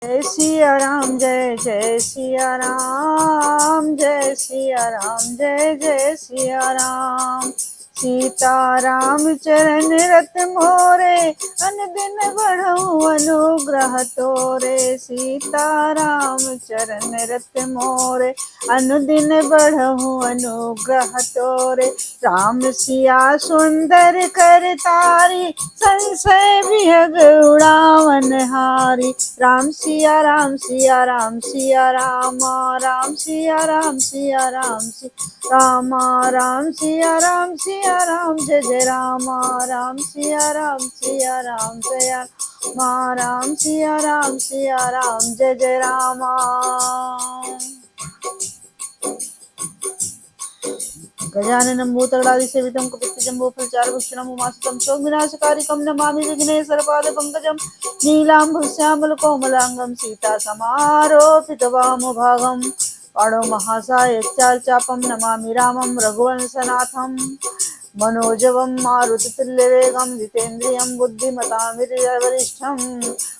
जय सिया राम, जय जय सिया राम, जय सिया राम, जय जय सिया राम। सीता राम चरण रत मोरे, अनदिन बढ़ऊ अनुग्रह तोरे। सीता राम चरण रत मोरे, अनुदिन बढ़ऊ अनुग्रह तोरे। राम सिया सुंदर कर तारी, संशय विहग उड़ावन हारी। राम सिया राम, सिया राम, सिया राम, राम सिया राम, सिया राम, राम राम सिया राम, सिया राम, जय जय राम। राम सिया राम, सिया राम, जय राम सिया राम, सिया राम, जय जय राम। गजाननं भूतगणाधिसेवितं कपित्थजम्बोफलचारुभक्षणं उमासुतं शोकविनाशकारिकं नमामि विघ्नेश्वरपादपङ्कजं। नीलाम्बुश्यामलकोमलाङ्गं सीतासमारोपितवामभागं। पाणौ महासायच्चापं नमामि रामं रघुवंशनाथं। मनोजवं मारुततुल्यवेगं जितेन्द्रियं बुद्धिमतां वरिष्ठं।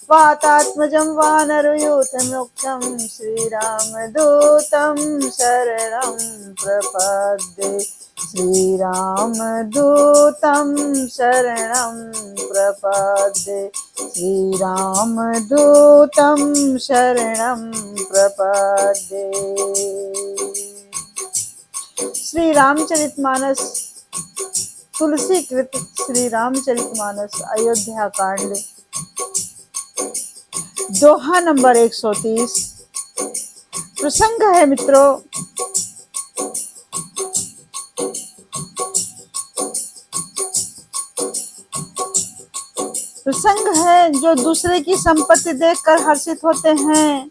वातात्मजं वानरयूथमुख्यं श्रीरामदूतं शरणं प्रपद्ये। श्रीरामदूतं शरणं प्रपद्ये। श्रीरामदूतं शरणं प्रपद्ये। श्री रामचरितमानस तुलसी कृत श्री रामचरितमानस अयोध्या कांड, दोहा नंबर 130। प्रसंग है मित्रों, प्रसंग है जो दूसरे की संपत्ति देखकर हर्षित होते हैं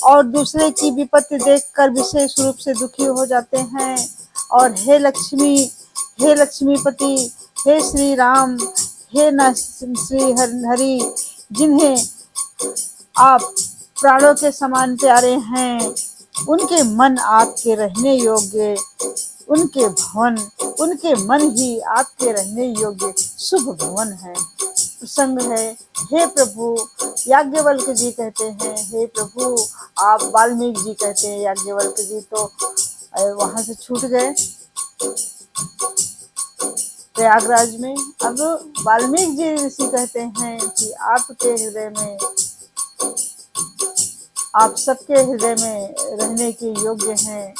और दूसरे की विपत्ति देखकर विशेष रूप से दुखी हो जाते हैं। और हे लक्ष्मी, हे लक्ष्मीपति, हे श्री राम, हे न श्री हरि, जिन्हें आप प्राणों के समान प्यारे हैं, उनके मन आपके रहने योग्य, उनके भवन, उनके मन ही आपके रहने योग्य शुभ भवन है। प्रसंग है, हे प्रभु, याज्ञवल्क जी कहते हैं, हे प्रभु, आप वाल्मीकि जी कहते हैं। याज्ञवल्क जी तो वहां से छूट गए प्रयागराज में। अब वाल्मीकि जी ऋषि कहते हैं कि आपके हृदय में, आप सबके हृदय में रहने के योग्य हैं।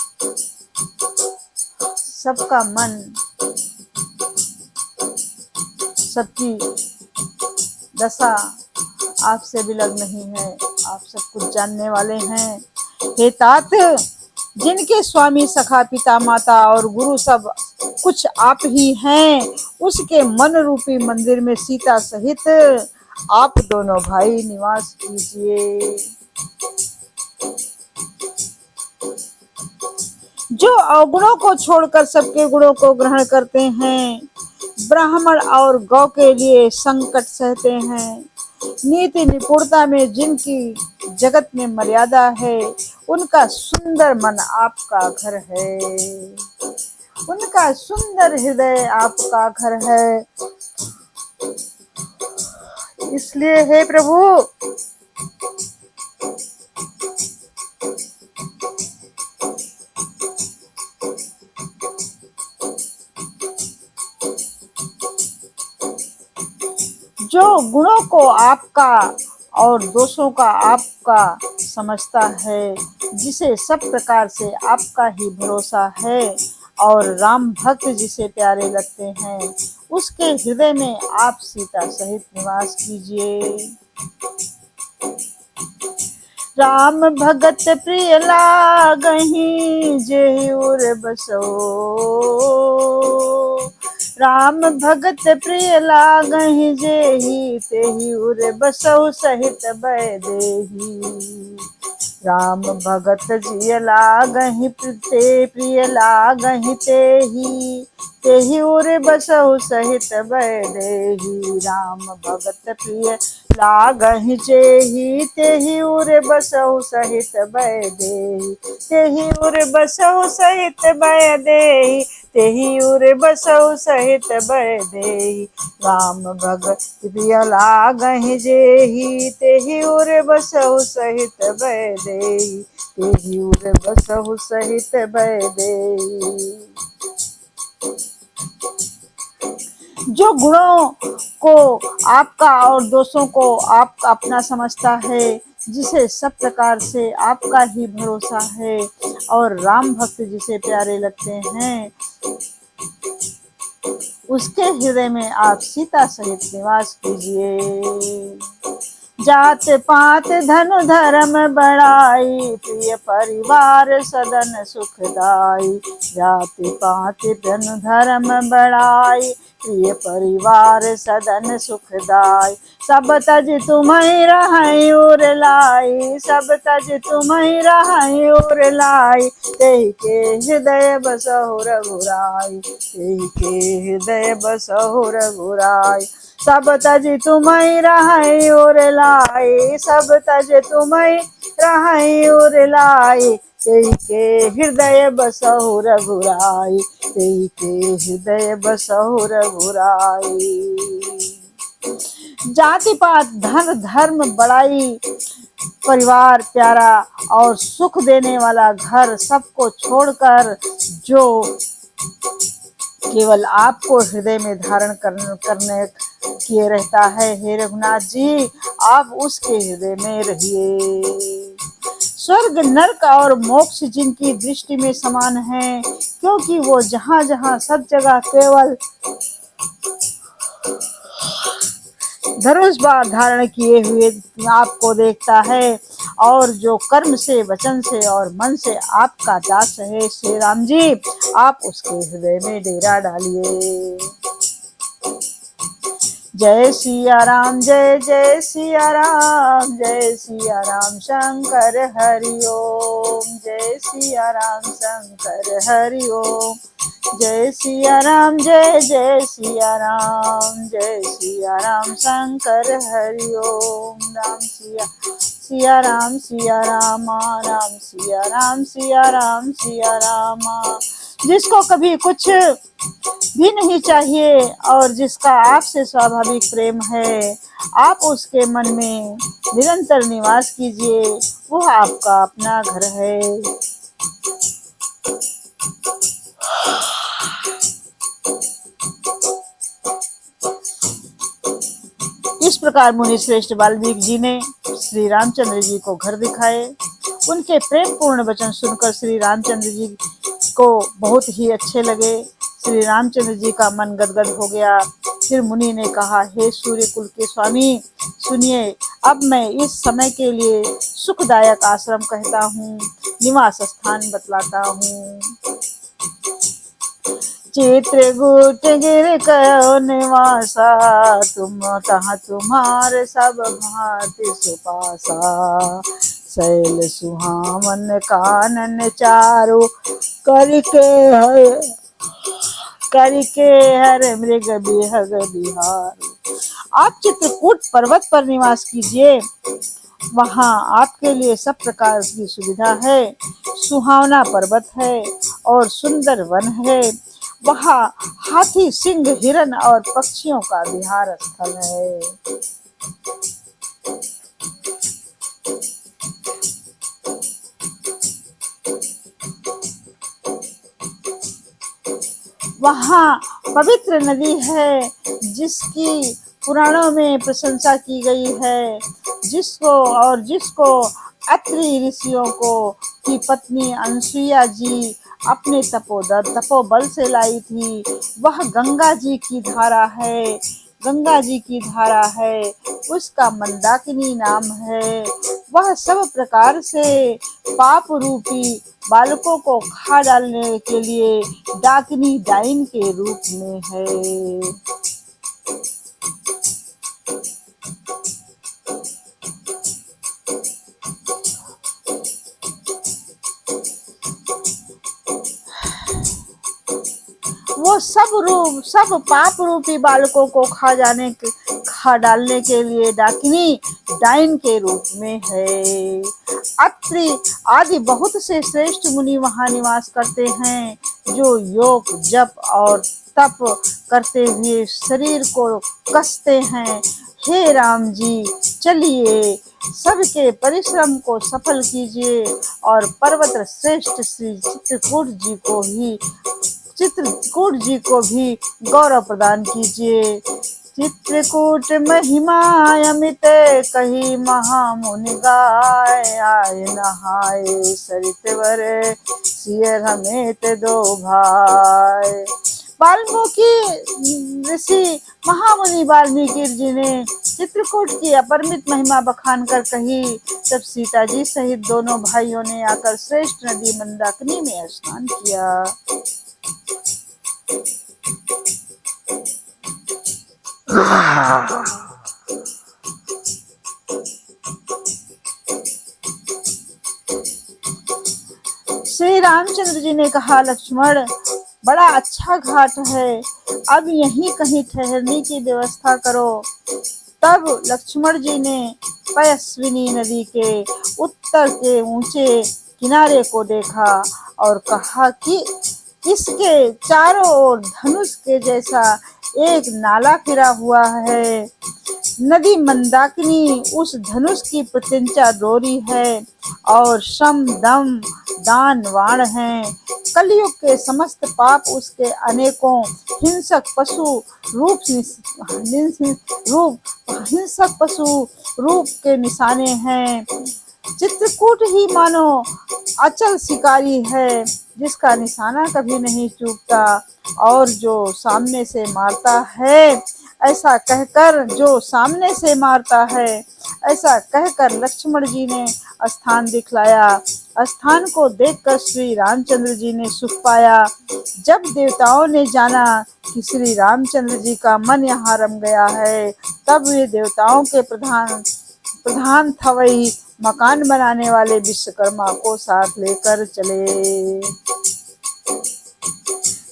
सबका मन, सबकी दशा आपसे विलग नहीं है, आप सब कुछ जानने वाले हैं। हे तात, जिनके स्वामी सखा पिता माता और गुरु सब कुछ आप ही हैं, उसके मन रूपी मंदिर में सीता सहित आप दोनों भाई निवास कीजिए। जो अवगुणों को छोड़कर सबके गुणों को ग्रहण करते हैं, ब्राह्मण और गौ के लिए संकट सहते हैं, नीति निपुणता में जिनकी जगत में मर्यादा है, उनका सुंदर मन आपका घर है, उनका सुंदर हृदय आपका घर है। इसलिए हे प्रभु, जो गुणों को आपका और दोषों का आपका समझता है, जिसे सब प्रकार से आपका ही भरोसा है और राम भक्त जिसे प्यारे लगते हैं, उसके हृदय में आप सीता सहित निवास कीजिए। राम भगत प्रिय लागहि जेहि उर बसो, राम भगत प्रिय लागहि जेहि तेहि उर बसौ सहित बैदेही। राम भगत जिय लागहि ते प्रिय लागहि तेहि तेहि उर बसहु सहित बैदेही। राम भगत प्रिय लागहि जेहि, तेहि उर बसहु सहित बैदेही। तेहि उर बसहु सहित बैदेही, तेहि उर बसहु सहित बैदेही। राम भगत प्रिय लागहि जेहि, तेहि उर बसहु सहित बैदेही। तेहि उर बसहु सहित बैदेही। जो गुणों को आपका और दोषों को आपका अपना समझता है, जिसे सब प्रकार से आपका ही भरोसा है, और राम भक्त जिसे प्यारे लगते हैं, उसके हृदय में आप सीता सहित निवास कीजिए। जात पात धनु धर्म बढ़ाई, प्रिय परिवार सदन सुखदाई। जात पात धनु धर्म बढ़ाई, प्रिय परिवार सदन सुखदाई। सब तज तुम्हें रहै उर लाई, सब तज तुम्हें रहै उर लाई। तेहि के हृदय बसहु रघुराई, तेहि के हृदय बसहु रघुराई। सब तज तुम्हें रहै उर लाई, सब तज तुम्हें रहै उर लाई। तेहि के हृदय बसहु रघुराई, तेहि के हृदय बसहु रघुराई। जाति पात धन धर्म बड़ाई, परिवार प्यारा और सुख देने वाला घर सबको छोड़कर जो केवल आपको हृदय में धारण करने किए रहता है, हे रघुनाथ जी आप उसके हृदय में रहिए। स्वर्ग नरक और मोक्ष जिनकी दृष्टि में समान है, क्योंकि वो जहाँ जहाँ सब जगह केवल धनुष बाण धारण किए हुए आपको देखता है, और जो कर्म से वचन से और मन से आपका दास है, श्री राम जी आप उसके हृदय में डेरा डालिए। जय सिया राम, जय जय सिया राम, जय सिया राम शंकर हरि ओम। जय सिया राम शंकर हरि ओम। जय सिया राम, जय जय सिया राम, जय सिया राम शंकर हरि ओम। राम सिया सिया राम, सिया रामा, राम सिया राम, सिया राम, सिया रामा। जिसको कभी कुछ भी नहीं चाहिए और जिसका आपसे स्वाभाविक प्रेम है, आप उसके मन में निरंतर निवास कीजिए, वो आपका अपना घर है। इस प्रकार मुनि श्रेष्ठ वाल्मीकि जी ने श्री रामचंद्र जी को घर दिखाए। उनके प्रेम पूर्ण वचन सुनकर श्री रामचंद्र जी को बहुत ही अच्छे लगे। श्री रामचंद्र जी का मन गदगद हो गया। फिर मुनि ने कहा, हे सूर्य कुल के स्वामी सुनिए, अब मैं इस समय के लिए सुखदायक आश्रम कहता हूँ, निवास स्थान बतलाता हूँ। चित्रकूट गिर कयो निवासा, तुम तहाँ तुम्हारे सब भांति सुपासा। शैल सुहावन कानन चारु, करके हर मृग बिहग बिहार। आप चित्रकूट पर्वत पर निवास कीजिए, वहाँ आपके लिए सब प्रकार की सुविधा है। सुहावना पर्वत है और सुंदर वन है। वहाँ हाथी, सिंह, हिरण और पक्षियों का विहार स्थल है। वहाँ पवित्र नदी है, जिसकी पुराणों में प्रशंसा की गई है, जिसको अत्रि ऋषियों को की पत्नी अनसुईया जी अपने तपोबल से लाई थी। वह गंगा जी की धारा है, गंगा जी की धारा है, उसका मंदाकिनी नाम है। वह सब प्रकार से पाप रूपी बालकों को खा डालने के लिए डाकिनी डाइन के रूप में है। वो वो सब पाप रूपी बालकों को खा डालने के लिए डाकिनी डाइन के रूप में है। अत्रि आदि बहुत से श्रेष्ठ मुनि वहां निवास करते हैं, जो योग जप और तप करते हुए शरीर को कसते हैं। हे राम जी, चलिए सबके परिश्रम को सफल कीजिए और पर्वत श्रेष्ठ श्री चित्रकूट जी को भी गौरव प्रदान कीजिए। चित्रकूट महिमा अमित कही महामुनि गाय, आय नहाए सरित वर सिय समेत दो भाई। वाल्मीकि ऋषि महामुनि वाल्मीकि जी ने चित्रकूट की अपरिमित महिमा बखान कर कही। तब सीता जी सहित दोनों भाइयों ने आकर श्रेष्ठ नदी मंदाकिनी में स्नान किया। श्री रामचंद्र जी ने कहा, लक्ष्मण बड़ा अच्छा घाट है, अब यहीं कहीं ठहरने की व्यवस्था करो। तब लक्ष्मण जी ने पयस्विनी नदी के उत्तर के ऊंचे किनारे को देखा और कहा कि इसके चारों ओर धनुष के जैसा एक नाला फिरा हुआ है। नदी मंदाकिनी उस धनुष की प्रत्यंचा डोरी है और शम दम दान वाण है। कलयुग के समस्त पाप उसके अनेकों हिंसक पशु रूप के निशाने हैं। चित्रकूट ही मानो अचल शिकारी है, जिसका निशाना कभी नहीं चूकता और जो सामने से मारता है ऐसा कहकर लक्ष्मण जी ने स्थान दिखलाया। स्थान को देखकर श्री रामचंद्र जी ने सुख पाया। जब देवताओं ने जाना कि श्री रामचंद्र जी का मन यहाँ रम गया है, तब वे देवताओं के प्रधान थवई मकान बनाने वाले विश्वकर्मा को साथ लेकर चले।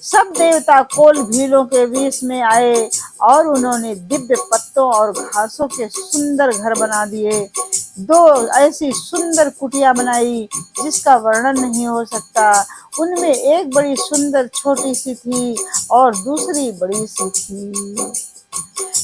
सब देवता कोल भीलों के वेश में आए और उन्होंने दिव्य पत्तों और घासों के सुंदर घर बना दिए। दो ऐसी सुंदर कुटिया बनाई जिसका वर्णन नहीं हो सकता। उनमें एक बड़ी सुंदर छोटी सी थी और दूसरी बड़ी सी थी।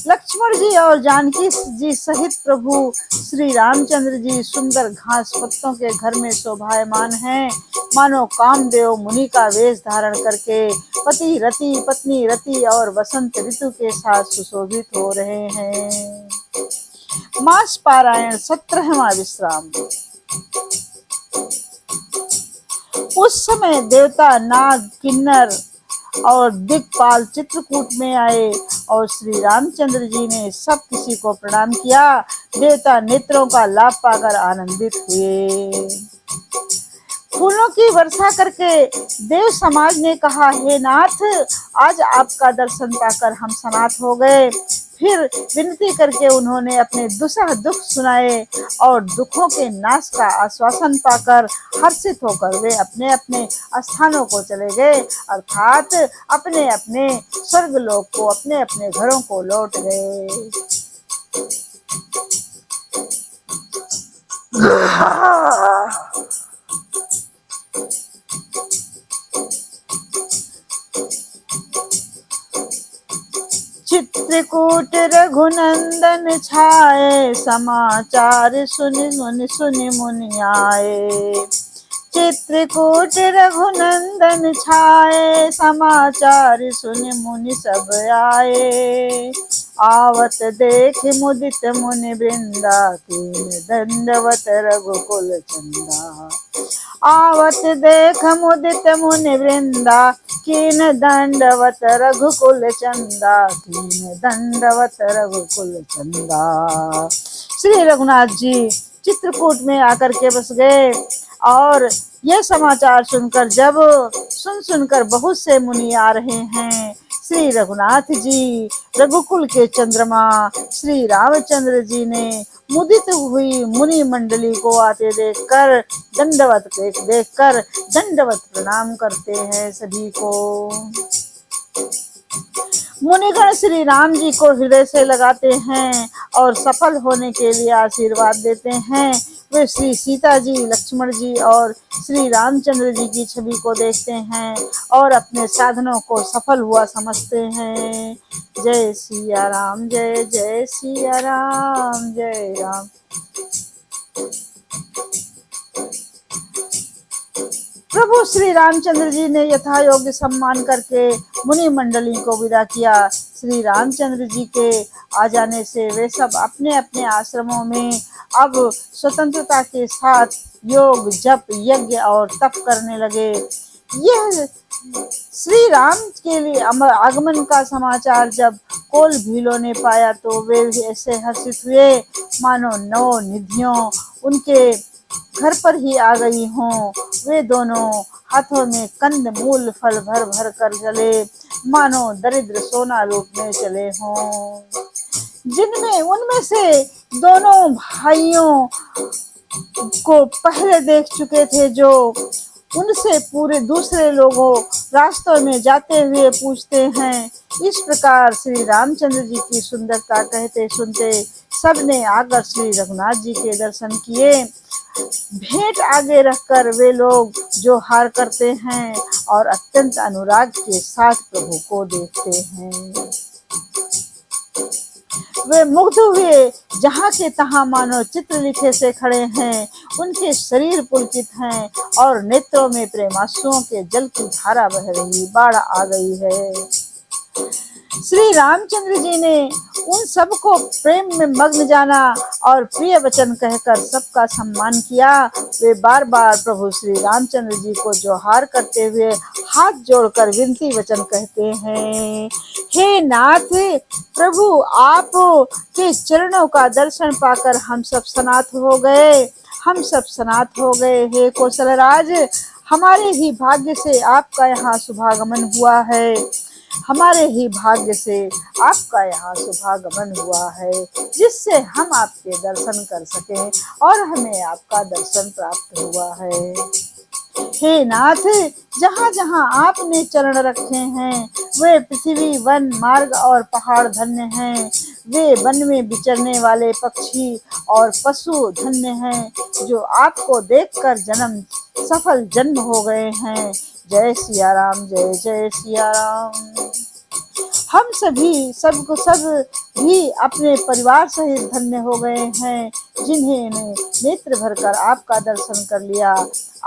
लक्ष्मण जी और जानकी जी सहित प्रभु श्री रामचंद्र जी सुंदर घास पत्तों के घर में शोभायमान हैं, मानो कामदेव मुनि का वेश धारण करके पति रति पत्नी रति और वसंत ऋतु के साथ सुशोभित हो रहे हैं। मास पारायण 17वां विश्राम। उस समय देवता नाग किन्नर और दिक्पाल चित्रकूट में आए और श्री रामचंद्र जी ने सब किसी को प्रणाम किया। देवता नेत्रों का लाभ पाकर आनंदित हुए। फूलों की वर्षा करके देव समाज ने कहा, हे नाथ, आज आपका दर्शन पाकर हम सनाथ हो गए। फिर विनती करके उन्होंने अपने दुख सुनाए और दुखों के नाश का आश्वासन पाकर हर्षित होकर वे अपने अपने स्थानों को चले गए, अर्थात अपने अपने स्वर्गलोक को, अपने अपने घरों को लौट गए। चित्रकूट रघुनंदन छाए, समाचार सुनि मुनि आए। चित्रकूट रघुनंदन छाए, समाचार सुनि मुनि सब आए। आवत देख मुदित मुनि वृंदा, कीन दंडवत रघुकुल चंदा। आवत देख मुदित मुनि वृंदा, कीन दंडवत रघुकुल चंदा। कीन दंडवत रघुकुल चंदा। श्री रघुनाथ जी चित्रकूट में आकर के बस गए और यह समाचार सुनकर बहुत से मुनि आ रहे हैं। श्री रघुनाथ जी रघुकुल के चंद्रमा श्री रामचंद्र जी ने मुदित हुई मुनि मंडली को आते देखकर दंडवत प्रणाम करते हैं सभी को। मुनिगण श्री राम जी को हृदय से लगाते हैं और सफल होने के लिए आशीर्वाद देते हैं। वे श्री सीता जी, लक्ष्मण जी और श्री रामचंद्र जी की छवि को देखते हैं और अपने साधनों को सफल हुआ समझते हैं। जय सिया राम, जय जय सिया राम, जय राम। प्रभु श्री रामचंद्र जी ने यथा योग्य सम्मान करके मुनि मंडली को विदा किया। श्री रामचंद्र जी के आ जाने से वे सब अपने अपने आश्रमों में अब स्वतंत्रता के साथ योग, जप, यज्ञ और तप करने लगे। यह श्री राम के लिए आगमन का समाचार जब कोल भीलों ने पाया तो वे ऐसे हर्षित हुए मानो नौ निधियों उनके घर पर ही आ गई हों। वे दोनों हाथों में कंद मूल फल भर भर कर चले मानो दरिद्र सोना लूटने चले हों। जिनमें उनमें से दोनों भाइयों को पहले देख चुके थे, जो उनसे पूरे दूसरे लोगों रास्तों में जाते हुए पूछते हैं। इस प्रकार श्री रामचंद्र जी की सुंदरता कहते सुनते सबने आकर श्री रघुनाथ जी के दर्शन किए। भेंट आगे रखकर वे लोग जो हार करते हैं और अत्यंत अनुराग के साथ प्रभु को देखते हैं। वे मुग्ध हुए, जहाँ के तहाँ मानो चित्र लिखे से खड़े हैं। उनके शरीर पुलकित हैं और नेत्रों में प्रेमाश्रुओं के जल की धारा बह रही, बाढ़ आ गई है। श्री रामचंद्र जी ने उन सबको प्रेम में मग्न जाना और प्रिय वचन कहकर सबका सम्मान किया। वे बार बार प्रभु श्री रामचंद्र जी को जोहार करते हुए हाथ जोड़कर विनती वचन कहते हैं। हे नाथ प्रभु, आप के चरणों का दर्शन पाकर हम सब सनाथ हो गए, हम सब सनाथ हो गए। हे कौशलराज, हमारे ही भाग्य से आपका यहाँ शुभागमन हुआ है, हमारे ही भाग्य से आपका यहाँ शुभागमन हुआ है, जिससे हम आपके दर्शन कर सकें और हमें आपका दर्शन प्राप्त हुआ है। हे नाथ, जहाँ जहाँ आपने चरण रखे हैं वे पृथ्वी, वन, मार्ग और पहाड़ धन्य हैं। वे वन में विचरने वाले पक्षी और पशु धन्य हैं, जो आपको देखकर जन्म सफल जन्म हो गए हैं। जय सिया राम, जय जय सिया राम। हम सभी सब भी अपने परिवार सहित धन्य हो गए हैं, जिन्हें नेत्र भरकर आपका दर्शन कर लिया।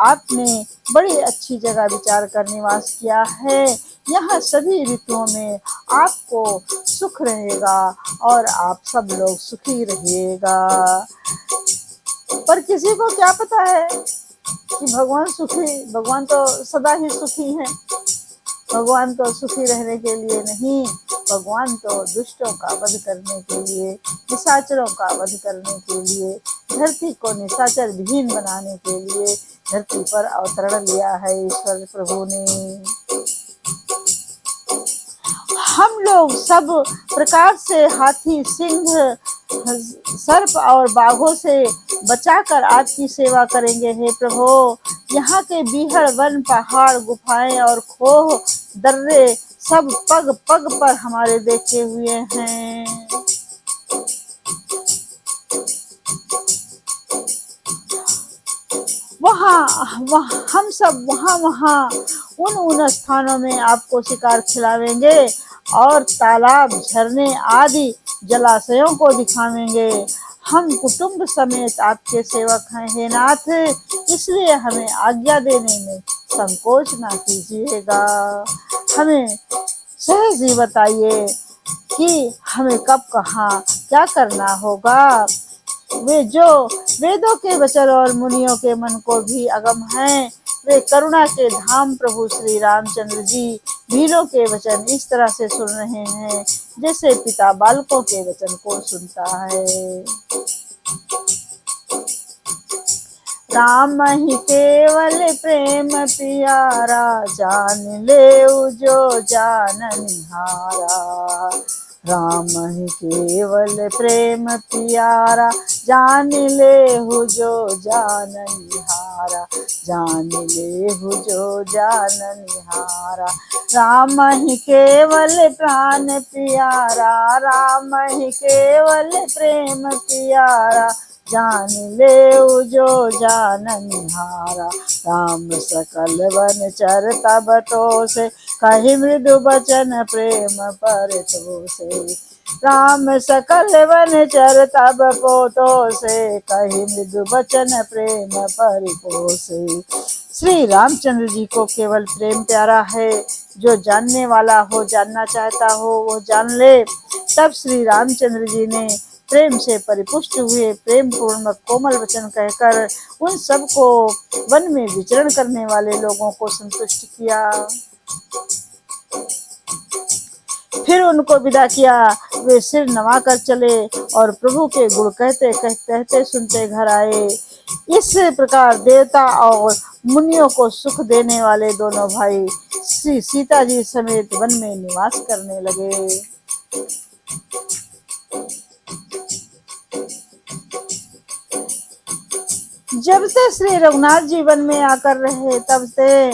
आपने बड़ी अच्छी जगह विचार कर निवास किया है। यहाँ सभी ऋतुओं में आपको सुख रहेगा और आप सब लोग सुखी रहिएगा। पर किसी को क्या पता है कि भगवान तो सदा ही सुखी हैं। भगवान तो सुखी रहने के लिए नहीं, भगवान तो दुष्टों का वध करने के लिए, निशाचरों का वध करने के लिए, धरती को निशाचर विहीन बनाने के लिए धरती पर अवतरण लिया है ईश्वर प्रभु ने। हम लोग सब प्रकार से हाथी, सिंह, सर्प और बाघों से बचाकर आपकी सेवा करेंगे। हे प्रभु, यहाँ के बीहड़, वन, पहाड़, गुफाएं और खोह, दर्रे सब पग पग पर हमारे देखे हुए हैं। हम सब वहाँ उन स्थानों में आपको शिकार खिलावेंगे और तालाब, झरने आदि जलाशयों को दिखावेंगे। हम कुटुंब समेत आपके सेवक हैं हे नाथ, इसलिए हमें आज्ञा देने में संकोच ना कीजिएगा। हमें सहज ही बताइए कि हमें कब कहाँ क्या करना होगा। वे जो वेदों के वचन और मुनियों के मन को भी अगम हैं, वे करुणा के धाम प्रभु श्री रामचंद्र जी वीरों के वचन इस तरह से सुन रहे हैं, जैसे पिता बालकों के वचन को सुनता है। राम ही केवल प्रेम प्यारा, जान ले जो जान निहारा। राम ही केवल प्रेम प्यारा, जान ले हु जो जाननिहारा, जान ले हु जो जाननिहारा। राम ही केवल प्राण प्यारा, राम ही केवल प्रेम प्यारा, जान ले जो जाननिहारा। राम सकल वन चर तब तो से, कहि मृदु बचन प्रेम पर तो से। राम सकल वन चर तब पोतो से, कहि मृदु बचन प्रेम परिपोसे। श्री रामचंद्र जी को केवल प्रेम प्यारा है। जो जानने वाला हो, जानना चाहता हो, वो जान ले। तब श्री रामचंद्र जी ने प्रेम से परिपुष्ट हुए प्रेम पूर्ण कोमल वचन कहकर उन सबको, वन में विचरण करने वाले लोगों को संतुष्ट किया। फिर उनको विदा किया। वे सिर नवा कर चले और प्रभु के गुण कहते कहते सुनते घर आए। इस प्रकार देवता और मुनियों को सुख देने वाले दोनों भाई श्री सीता जी समेत वन में निवास करने लगे। जब से श्री रघुनाथ जी वन में आकर रहे, तब से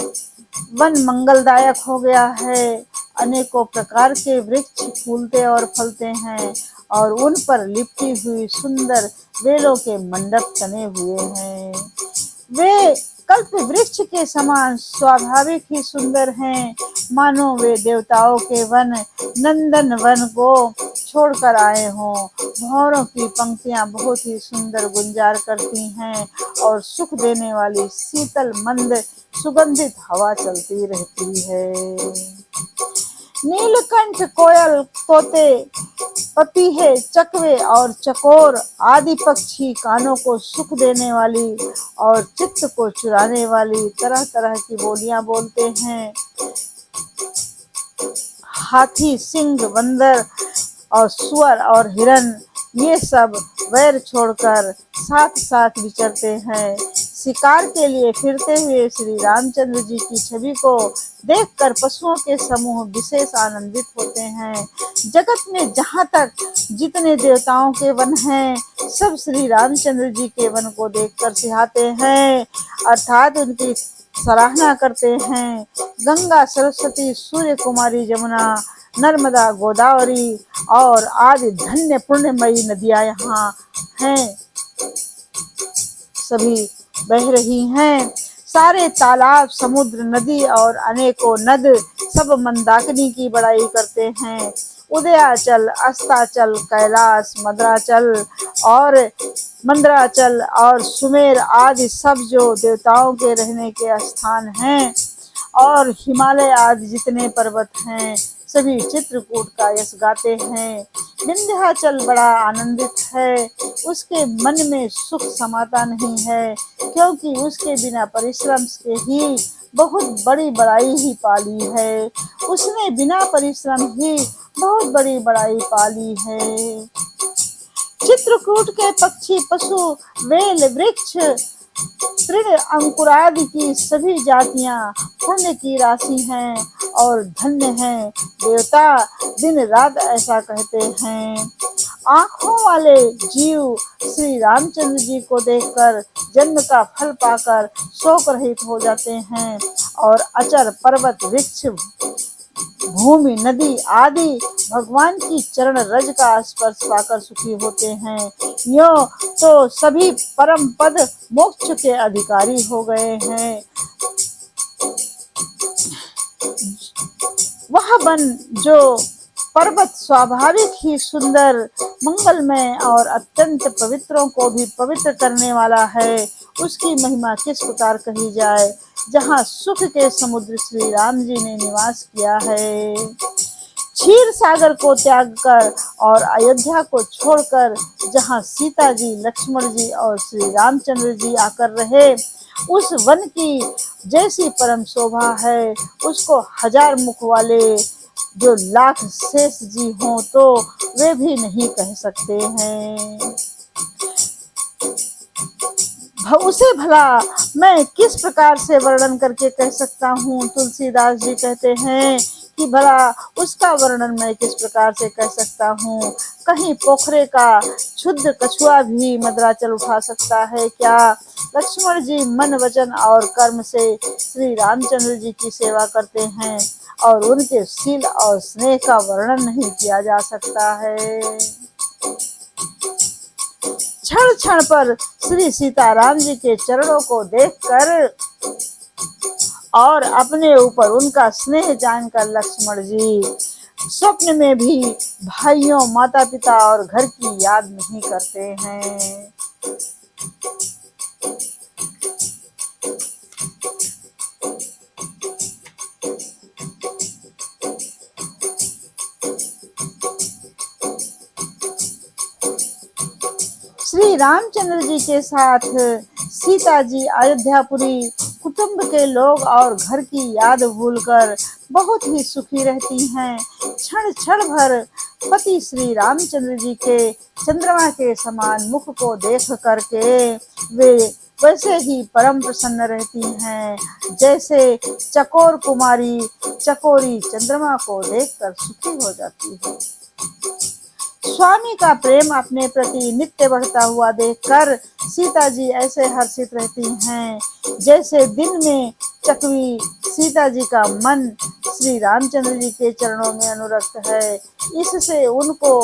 वन मंगलदायक हो गया है। अनेकों प्रकार के वृक्ष फूलते और फलते हैं और उन पर लिपटी हुई सुंदर बेलों के मंडप तने हुए हैं। वे कल्प वृक्ष के समान स्वाभाविक ही सुंदर हैं, मानो वे देवताओं के वन नंदन वन को छोड़कर आए हों। भंवरों की पंक्तियां बहुत ही सुंदर गुंजार करती हैं और सुख देने वाली शीतल मंद सुगंधित हवा चलती रहती है। नीलकंठ, कोयल, तोते, पपीहे, चकवे और चकोर आदि पक्षी कानों को सुख देने वाली और चित्त को चुराने वाली तरह तरह की बोलियां बोलते हैं। हाथी, सिंह, बंदर और सुअर और हिरन, ये सब वैर छोड़कर साथ साथ विचरते हैं। शिकार के लिए फिरते हुए श्री रामचंद्र जी की छवि को देखकर पशुओं के समूह विशेष आनंदित होते हैं। जगत में जहाँ तक जितने देवताओं के वन हैं, सब श्री रामचंद्र जी के वन को देखकर सिहाते हैं, अर्थात उनकी सराहना करते हैं। गंगा, सरस्वती, सूर्य कुमारी, जमुना, नर्मदा, गोदावरी और आदि धन्य पुण्यमयी नदियां यहाँ हैं, सभी बह रही हैं। सारे तालाब, समुद्र, नदी और अनेकों नद सब मंदाकिनी की बड़ाई करते हैं। उदयाचल, अस्ताचल, कैलाश, मंदराचल और सुमेर आदि सब जो देवताओं के रहने के स्थान हैं, और हिमालय आदि जितने पर्वत हैं, सभी चित्रकूट का यश गाते हैं। विंध्याचल बड़ा आनंदित है, उसके मन में सुख समाता नहीं है, क्योंकि उसके बिना परिश्रम के ही बहुत बड़ी बड़ाई ही पाली है। उसने बिना परिश्रम ही बहुत बड़ी बड़ाई पाली है। चित्रकूट के पक्षी, पशु, वेल, वृक्ष, तृण, अंकुरादि की सभी जातियां पुण्य की राशि हैं और धन्य हैं। देवता दिन रात ऐसा कहते हैं। आँखों वाले जीव श्री रामचंद्र जी को देखकर जन्म का फल पाकर शोक रहित हो जाते हैं और अचर, पर्वत, वृक्ष, भूमि, नदी आदि भगवान की चरण रज का स्पर्श पाकर सुखी होते हैं। यो तो सभी परम पद मोक्ष के अधिकारी हो गए हैं। वह वन जो पर्वत स्वाभाविक ही सुंदर, मंगलमय और अत्यंत पवित्रों को भी पवित्र करने वाला है, उसकी महिमा किस प्रकार कही जाए। जहाँ सुख के समुद्र श्री राम जी ने निवास किया है, क्षीर सागर को त्याग कर और अयोध्या को छोड़कर जहाँ सीता जी, लक्ष्मण जी और श्री रामचंद्र जी आकर रहे, उस वन की जैसी परम शोभा है, उसको हजार मुख वाले जो लाख शेष जी हों तो वे भी नहीं कह सकते हैं। उसे भला मैं किस प्रकार से वर्णन करके कह सकता हूँ। तुलसीदास जी कहते हैं कि भला उसका वर्णन मैं किस प्रकार से कर सकता हूँ। कहीं पोखरे का क्षुद्र कछुआ भी मदराचल उठा सकता है क्या? लक्ष्मण जी मन वचन और कर्म से श्री रामचंद्र जी की सेवा करते हैं और उनके शील और स्नेह का वर्णन नहीं किया जा सकता है। क्षण क्षण पर श्री सीताराम जी के चरणों को देखकर और अपने ऊपर उनका स्नेह जानकर लक्ष्मण जी स्वप्न में भी भाइयों, माता पिता और घर की याद नहीं करते हैं। श्री रामचंद्र जी के साथ सीता जी अयोध्यापुरी कुटुंब के लोग और घर की याद भूलकर बहुत ही सुखी रहती हैं। क्षण क्षण भर पति श्री रामचंद्र जी के चंद्रमा के समान मुख को देख करके वे वैसे ही परम प्रसन्न रहती हैं जैसे चकोर कुमारी चकोरी चंद्रमा को देखकर सुखी हो जाती है। स्वामी का प्रेम अपने प्रति नित्य बढ़ता हुआ देखकर सीता जी ऐसे हर्षित रहती हैं जैसे दिन में चकवी सीता जी का मन श्री रामचंद्र जी के चरणों में अनुरक्त है। इससे उनको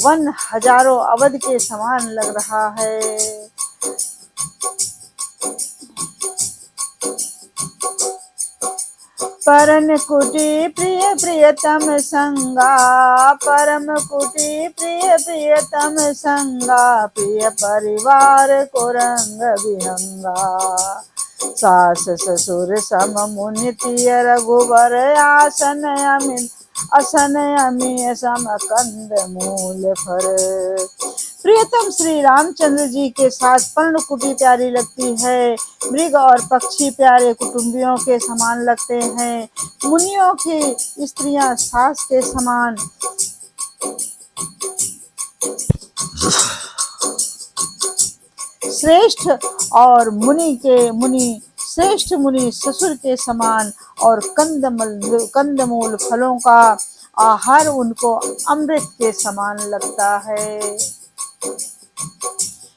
वन हजारों अवध के समान लग रहा है। परम कुटी प्रिय प्रियतम संगा, परम कुटी प्रिय प्रियतम संगा, प्रिय परिवार को रंग विहंगा। सास ससुर सम मुनि तिय रघुबर आसन अमित असन अमी सम कंद मूल फर। प्रियतम श्री रामचंद्र जी के साथ पर्ण कुटी प्यारी लगती है, मृग और पक्षी प्यारे कुटुंबियों के समान लगते हैं, मुनियों की स्त्रियां सास के समान, श्रेष्ठ और मुनि श्रेष्ठ मुनि ससुर के समान, और कंदमूल फलों का आहार उनको अमृत के समान लगता है।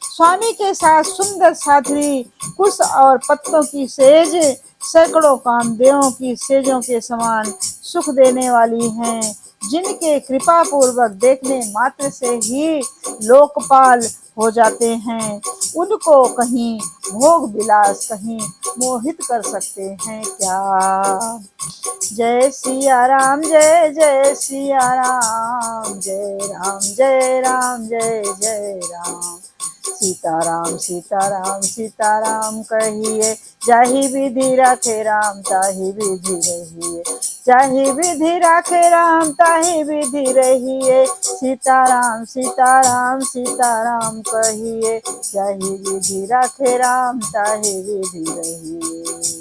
स्वामी के साथ सुंदर साथी कुश और पत्तों की सेज सैकड़ों कामदेवों की सेजों के समान सुख देने वाली हैं, जिनके कृपा पूर्वक देखने मात्र से ही लोकपाल हो जाते हैं। उनको कहीं भोग विलास कहीं मोहित कर सकते हैं क्या? जय सिया राम जय जय सिया राम, जय राम जय राम जय जय राम। सीताराम सीताराम सीताराम कहिए, जाहि विधि राखे राम ताहि विधि रहिए, जाहि विधि राखे राम ताहि विधि रहिए। सीताराम सीताराम सीताराम कहिए, जाहि विधि राखे राम ताहि विधि रहिए।